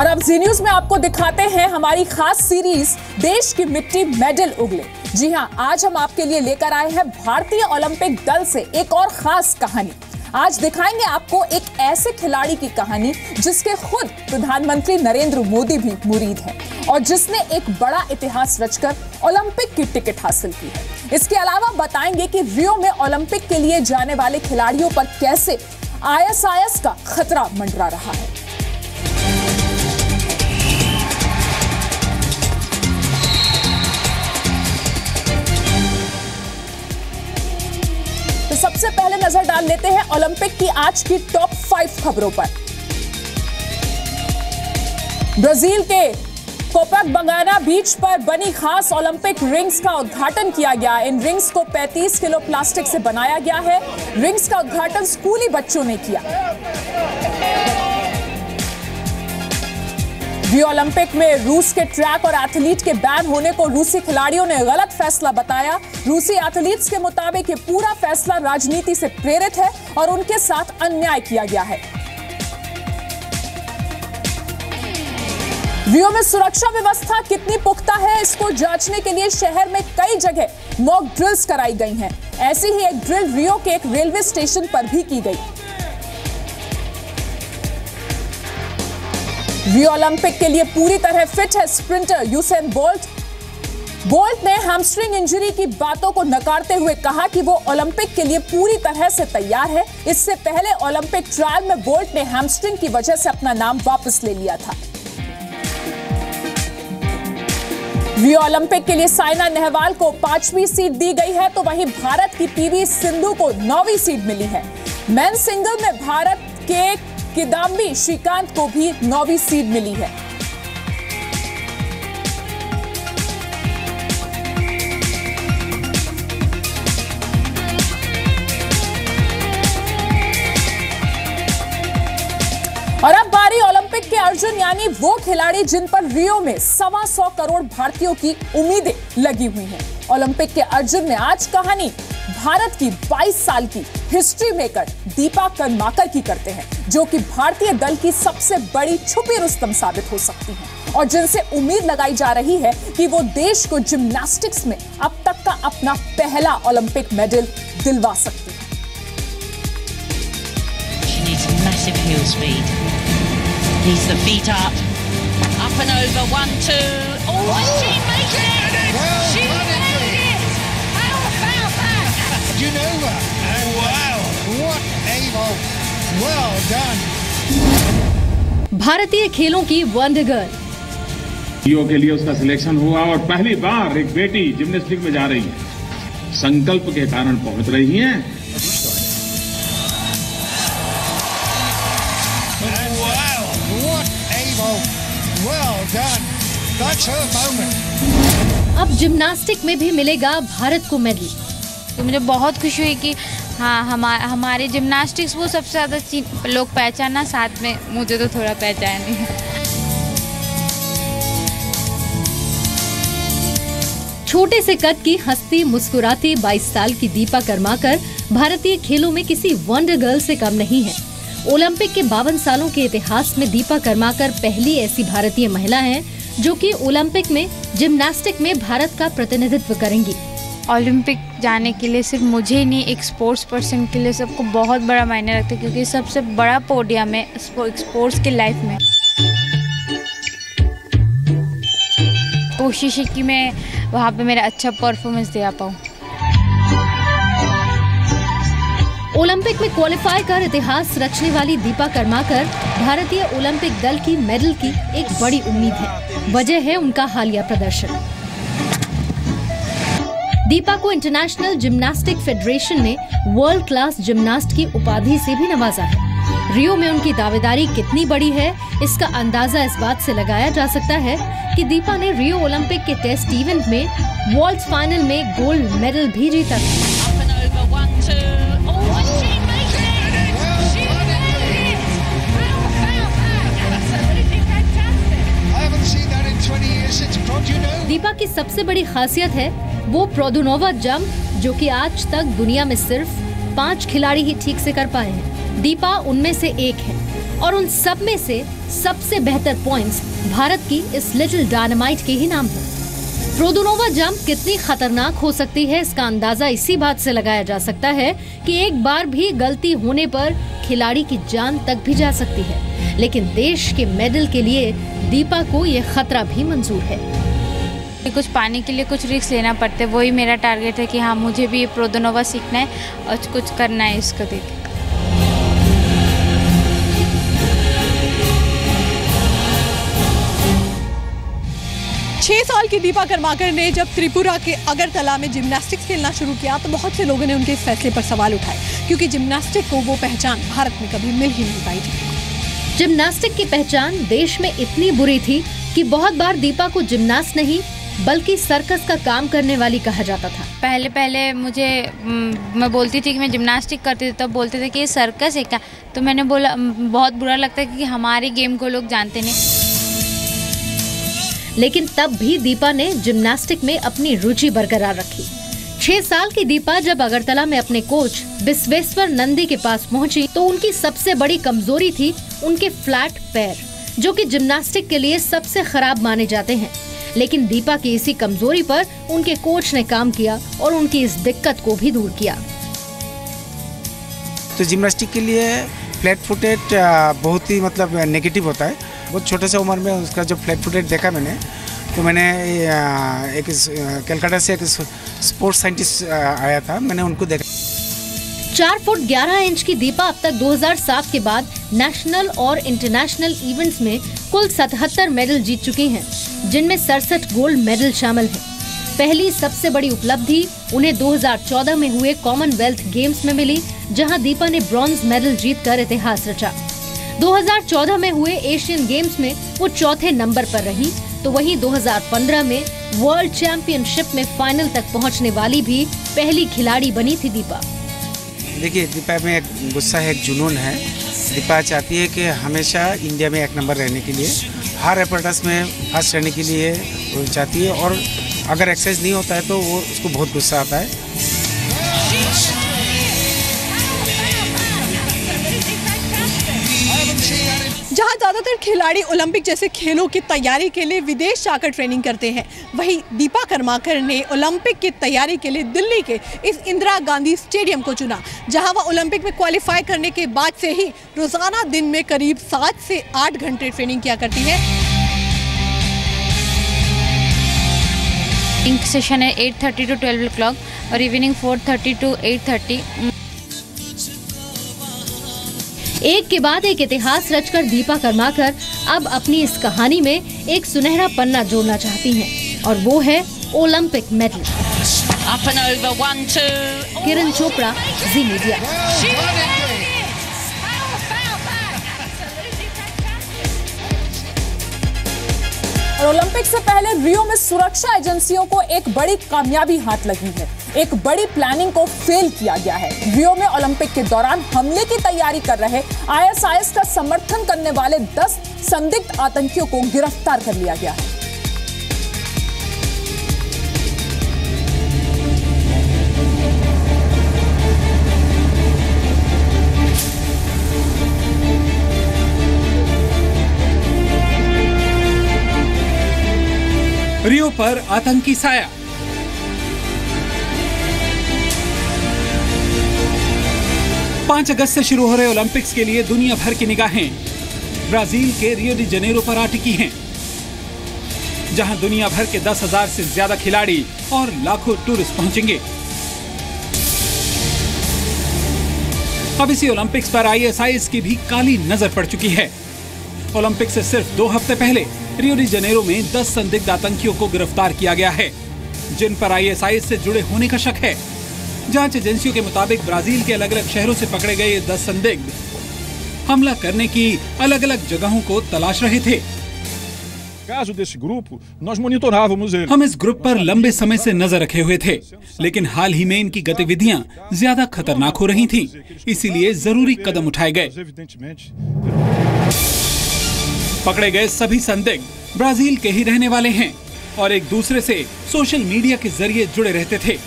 और अब जी न्यूज में आपको दिखाते हैं हमारी खास सीरीज देश की मिट्टी मेडल उगले। जी हां, आज हम आपके लिए लेकर आए हैं भारतीय ओलंपिक दल से एक और खास कहानी। आज दिखाएंगे आपको एक ऐसे खिलाड़ी की कहानी जिसके खुद प्रधानमंत्री नरेंद्र मोदी भी मुरीद हैं और जिसने एक बड़ा इतिहास रचकर ओलंपिक की टिकट हासिल की है। इसके अलावा बताएंगे कि रियो में ओलंपिक के लिए जाने वाले खिलाड़ियों पर कैसे ISIS का खतरा मंडरा रहा है। तो सबसे पहले नजर डाल लेते हैं ओलंपिक की आज की टॉप 5 खबरों पर। ब्राजील के कोपाकबागाना बीच पर बनी खास ओलंपिक रिंग्स का उद्घाटन किया गया। इन रिंग्स को 35 किलो प्लास्टिक से बनाया गया है। रिंग्स का उद्घाटन स्कूली बच्चों ने किया। रियो ओलंपिक में रूस के ट्रैक और एथलीट के बैन होने को रूसी खिलाड़ियों ने गलत फैसला बताया। रूसी एथलीट्स के मुताबिक ये पूरा फैसला राजनीति से प्रेरित है और उनके साथ अन्याय किया गया है। रियो में सुरक्षा व्यवस्था कितनी पुख्ता है, इसको जांचने के लिए शहर में कई जगह मॉक ड्रिल्स कराई गई हैं। ऐसी ही एक ड्रिल रियो के एक रेलवे स्टेशन पर भी की गई। रियो ओलंपिक के लिए पूरी तरह फिट है स्प्रिंटर यूसेन बोल्ट। बोल्ट ने हैमस्ट्रिंग इंजरी की बातों को नकारते हुए कहा कि वो ओलंपिक के लिए पूरी तरह से तैयार है। इससे पहले ओलंपिक ट्रायल में बोल्ट ने हैमस्ट्रिंग की वजह से अपना नाम वापस ले लिया था। रियो ओलंपिक के लिए साइना नेहवाल को 5वीं सीट दी गई है, तो वहीं भारत की PV सिंधु को 9वीं सीट मिली है। मेन सिंगल में भारत के किदाम्बी श्रीकांत को भी 9वीं सीट मिली है। और अब बारी ओलंपिक के अर्जुन यानी वो खिलाड़ी जिन पर रियो में 125 करोड़ भारतीयों की उम्मीदें लगी हुई हैं। ओलंपिक के अर्जुन में आज कहानी भारत की 22 साल की हिस्ट्री मेकर दीपा कर्माकर की करते हैं, जो कि भारतीय दल की सबसे बड़ी छुपी रुस्तम साबित हो सकती हैं और जिनसे उम्मीद लगाई जा रही है कि वो देश को जिम्नास्टिक्स में अब तक का अपना पहला ओलंपिक मेडल दिलवा सकती है। He's the feet up and over, 1, 2. Oh, she made it! Well, she made it! How about that? Do you know that? Wow! What a vault! Well done! भारतीय खेलों की वंडर गर्ल। रियो के लिए उसका selection हुआ और पहली बार एक बेटी जिम्नास्टिक में जा रही है। संकल्प के कारण पहुंच रही है। Well done. That's her moment. अब जिम्नास्टिक में भी मिलेगा भारत को मेडल। तो मुझे बहुत खुशी हुई कि हाँ हमारे जिम्नास्टिक्स वो सबसे ज़्यादा लोग पहचाना, साथ में मुझे तो थोड़ा पहचान है। छोटे से कद की हंसती मुस्कुराती 22 साल की दीपा कर्माकर भारतीय खेलों में किसी वंडर गर्ल से कम नहीं है। ओलंपिक के 52 सालों के इतिहास में दीपा कर्माकर पहली ऐसी भारतीय महिला हैं जो कि ओलंपिक में जिम्नास्टिक में भारत का प्रतिनिधित्व करेंगी। ओलंपिक जाने के लिए सिर्फ मुझे ही नहीं, एक स्पोर्ट्स पर्सन के लिए सबको बहुत बड़ा मायने रखता है, क्योंकि सबसे बड़ा पोडियम है स्पोर्ट्स की लाइफ में। कोशिश है कि मैं वहाँ पे मेरा अच्छा परफॉर्मेंस दे पाऊँ। ओलंपिक में क्वालिफाई कर इतिहास रचने वाली दीपा कर्माकर भारतीय ओलंपिक दल की मेडल की एक बड़ी उम्मीद है। वजह है उनका हालिया प्रदर्शन। दीपा को इंटरनेशनल जिम्नास्टिक फेडरेशन ने वर्ल्ड क्लास जिम्नास्ट की उपाधि से भी नवाजा है। रियो में उनकी दावेदारी कितनी बड़ी है, इसका अंदाजा इस बात से लगाया जा सकता है कि दीपा ने रियो ओलंपिक के टेस्ट इवेंट में वॉल्ट्स फाइनल में गोल्ड मेडल भी जीता था। दीपा की सबसे बड़ी खासियत है वो प्रोदोनोवा जंप, जो कि आज तक दुनिया में सिर्फ 5 खिलाड़ी ही ठीक से कर पाए हैं। दीपा उनमें से एक है और उन सब में से सबसे बेहतर पॉइंट्स भारत की इस लिटिल डायनामाइट के ही नाम है। प्रोदोनोवा जंप कितनी खतरनाक हो सकती है इसका अंदाजा इसी बात से लगाया जा सकता है कि एक बार भी गलती होने पर खिलाड़ी की जान तक भी जा सकती है। लेकिन देश के मेडल के लिए दीपा को ये खतरा भी मंजूर है। कुछ पाने के लिए कुछ रिस्क लेना पड़ता है, वही मेरा टारगेट है कि हाँ मुझे भी प्रोदोनोवा सीखना है और कुछ करना है इसको देख। 6 साल की दीपा कर्माकर ने जब त्रिपुरा के अगरतला में जिम्नास्टिक्स खेलना शुरू किया तो बहुत से लोगों ने उनके इस फैसले पर सवाल उठाए, क्योंकि जिम्नास्टिक को वो पहचान भारत में कभी मिल ही नहीं पाई थी। जिम्नास्टिक की पहचान देश में इतनी बुरी थी कि बहुत बार दीपा को जिम्नास्ट नहीं बल्कि सर्कस का काम करने वाली कहा जाता था। पहले मैं बोलती थी कि मैं जिम्नास्टिक करती थी, तब बोलते थे कि ये सर्कस है क्या, तो मैंने बोला बहुत बुरा लगता है कि हमारे गेम को लोग जानते नहीं। लेकिन तब भी दीपा ने जिम्नास्टिक में अपनी रुचि बरकरार रखी। 6 साल की दीपा जब अगरतला में अपने कोच विश्वेश्वर नंदी के पास पहुंची तो उनकी सबसे बड़ी कमजोरी थी उनके फ्लैट पैर, जो कि जिम्नास्टिक के लिए सबसे खराब माने जाते हैं। लेकिन दीपा की इसी कमजोरी पर उनके कोच ने काम किया और उनकी इस दिक्कत को भी दूर किया। तो जिम्नास्टिक के लिए फ्लैट फुटेड बहुत ही मतलब नेगेटिव होता है। बहुत छोटे से उम्र में उसका जब फ्लैट फुटेड देखा मैंने, तो मैंने एक कलकत्ता से एक स्पोर्ट्स साइंटिस्ट आया था, मैंने उनको देखा। 4 फुट 11 इंच की दीपा अब तक 2007 के बाद नेशनल और इंटरनेशनल इवेंट्स में कुल 77 मेडल जीत चुकी हैं, जिनमें 67 गोल्ड मेडल शामिल हैं। पहली सबसे बड़ी उपलब्धि उन्हें 2014 में हुए कॉमनवेल्थ गेम्स में मिली, जहां दीपा ने ब्रॉन्ज मेडल जीतकर इतिहास रचा। 2014 में हुए एशियन गेम्स में वो चौथे नंबर पर रही, तो वहीं 2015 में वर्ल्ड चैंपियनशिप में फाइनल तक पहुंचने वाली भी पहली खिलाड़ी बनी थी दीपा। देखिए, दीपा में एक गुस्सा है, एक जुनून है। दीपा चाहती है कि हमेशा इंडिया में 1 नंबर रहने के लिए, हर एपर्टस में फर्स्ट रहने के लिए वो चाहती है, और अगर एक्सरसाइज नहीं होता है तो वो उसको बहुत गुस्सा आता है। जहां ज्यादातर खिलाड़ी ओलंपिक जैसे खेलों की तैयारी के लिए विदेश जाकर ट्रेनिंग करते हैं, वहीं दीपा कर्माकर ने ओलंपिक की तैयारी के लिए दिल्ली के इस इंदिरा गांधी स्टेडियम को चुना, जहां वह ओलंपिक में क्वालिफाई करने के बाद से ही रोजाना दिन में करीब 7 से 8 घंटे ट्रेनिंग किया करती है। सेशन है 8:30 to 12 o'clock और इवनिंग 4:30 to 8:30। एक के बाद एक इतिहास रचकर दीपा कर्माकर अब अपनी इस कहानी में एक सुनहरा पन्ना जोड़ना चाहती हैं, और वो है Olympic medal. Up and over, 1, 2. Kiran Chopra, Zee media. और ओलंपिक से पहले रियो में सुरक्षा एजेंसियों को एक बड़ी कामयाबी हाथ लगी है। एक बड़ी प्लानिंग को फेल किया गया है। रियो में ओलंपिक के दौरान हमले की तैयारी कर रहे आईएसआईएस का समर्थन करने वाले 10 संदिग्ध आतंकियों को गिरफ्तार कर लिया गया है। रियो पर आतंकी साया। पांच अगस्त से शुरू हो रहे ओलंपिक्स के लिए दुनिया भर की निगाहें ब्राजील के रियो डी जेनेरो पर आ टिकी हैं, जहां दुनिया भर के 10,000 से ज्यादा खिलाड़ी और लाखों टूरिस्ट पहुंचेंगे। अब इसी ओलंपिक्स पर आईएसआईएस की भी काली नजर पड़ चुकी है। ओलंपिक से सिर्फ 2 हफ्ते पहले रियो डी जेनेरो में 10 संदिग्ध आतंकियों को गिरफ्तार किया गया है, जिन पर आईएसआईएस से जुड़े होने का शक है। जांच एजेंसियों के मुताबिक ब्राजील के अलग अलग शहरों से पकड़े गए ये 10 संदिग्ध हमला करने की अलग अलग जगहों को तलाश रहे थे। हम इस ग्रुप पर लंबे समय से नजर रखे हुए थे, लेकिन हाल ही में इनकी गतिविधियां ज्यादा खतरनाक हो रही थीं, इसीलिए जरूरी कदम उठाए गए। पकड़े गए सभी संदिग्ध ब्राजील के ही रहने वाले हैं और एक दूसरे से सोशल मीडिया के जरिए जुड़े रहते थे।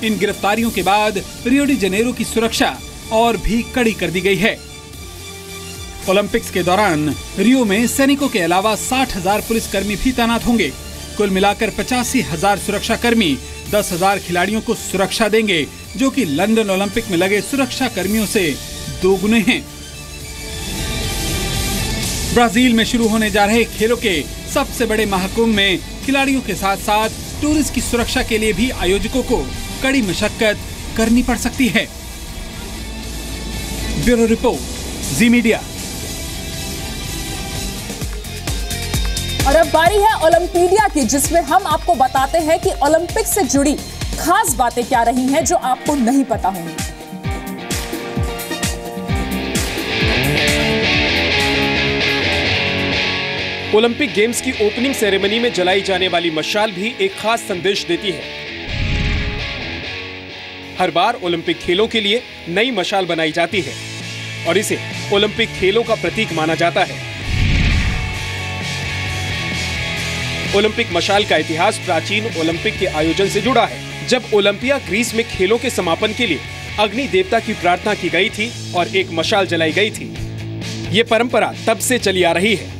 इन गिरफ्तारियों के बाद रियो डी जेनेरो की सुरक्षा और भी कड़ी कर दी गई है। ओलंपिक्स के दौरान रियो में सैनिकों के अलावा 60,000 पुलिसकर्मी भी तैनात होंगे। कुल मिलाकर 85,000 सुरक्षा कर्मी 10,000 खिलाड़ियों को सुरक्षा देंगे, जो कि लंदन ओलंपिक में लगे सुरक्षा कर्मियों से दोगुने हैं। ब्राजील में शुरू होने जा रहे खेलों के सबसे बड़े महाकुंभ में खिलाड़ियों के साथ साथ टूरिस्ट की सुरक्षा के लिए भी आयोजकों को कड़ी मशक्कत करनी पड़ सकती है। ब्यूरो रिपोर्ट, जी मीडिया। और अब बारी है ओलंपीडिया की, जिसमें हम आपको बताते हैं कि ओलंपिक से जुड़ी खास बातें क्या रही हैं जो आपको नहीं पता होंगी। ओलंपिक गेम्स की ओपनिंग सेरेमनी में जलाई जाने वाली मशाल भी एक खास संदेश देती है। हर बार ओलंपिक खेलों के लिए नई मशाल बनाई जाती है और इसे ओलंपिक खेलों का प्रतीक माना जाता है। ओलंपिक मशाल का इतिहास प्राचीन ओलंपिक के आयोजन से जुड़ा है। जब ओलंपिया ग्रीस में खेलों के समापन के लिए अग्नि देवता की प्रार्थना की गई थी और एक मशाल जलाई गई थी। ये परंपरा तब से चली आ रही है।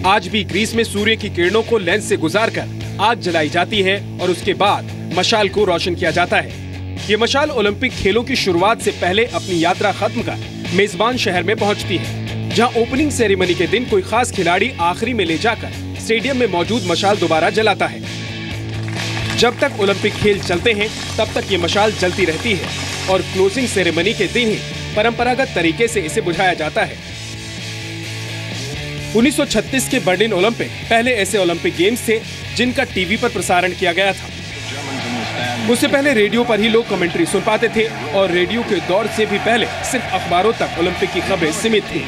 आज भी ग्रीस में सूर्य की किरणों को लेंस से गुजारकर आग जलाई जाती है और उसके बाद मशाल को रोशन किया जाता है। ये मशाल ओलंपिक खेलों की शुरुआत से पहले अपनी यात्रा खत्म कर मेजबान शहर में पहुंचती है, जहां ओपनिंग सेरेमनी के दिन कोई खास खिलाड़ी आखिरी में ले जाकर स्टेडियम में मौजूद मशाल दोबारा जलाता है। जब तक ओलंपिक खेल चलते हैं तब तक ये मशाल जलती रहती है और क्लोजिंग सेरेमनी के दिन ही परंपरागत तरीके से इसे बुझाया जाता है। 1936 के बर्लिन ओलंपिक पहले ऐसे ओलंपिक गेम्स थे जिनका टीवी पर प्रसारण किया गया था। उससे पहले रेडियो पर ही लोग कमेंट्री सुन पाते थे और रेडियो के दौर से भी पहले सिर्फ अखबारों तक ओलंपिक की खबरें सीमित थी।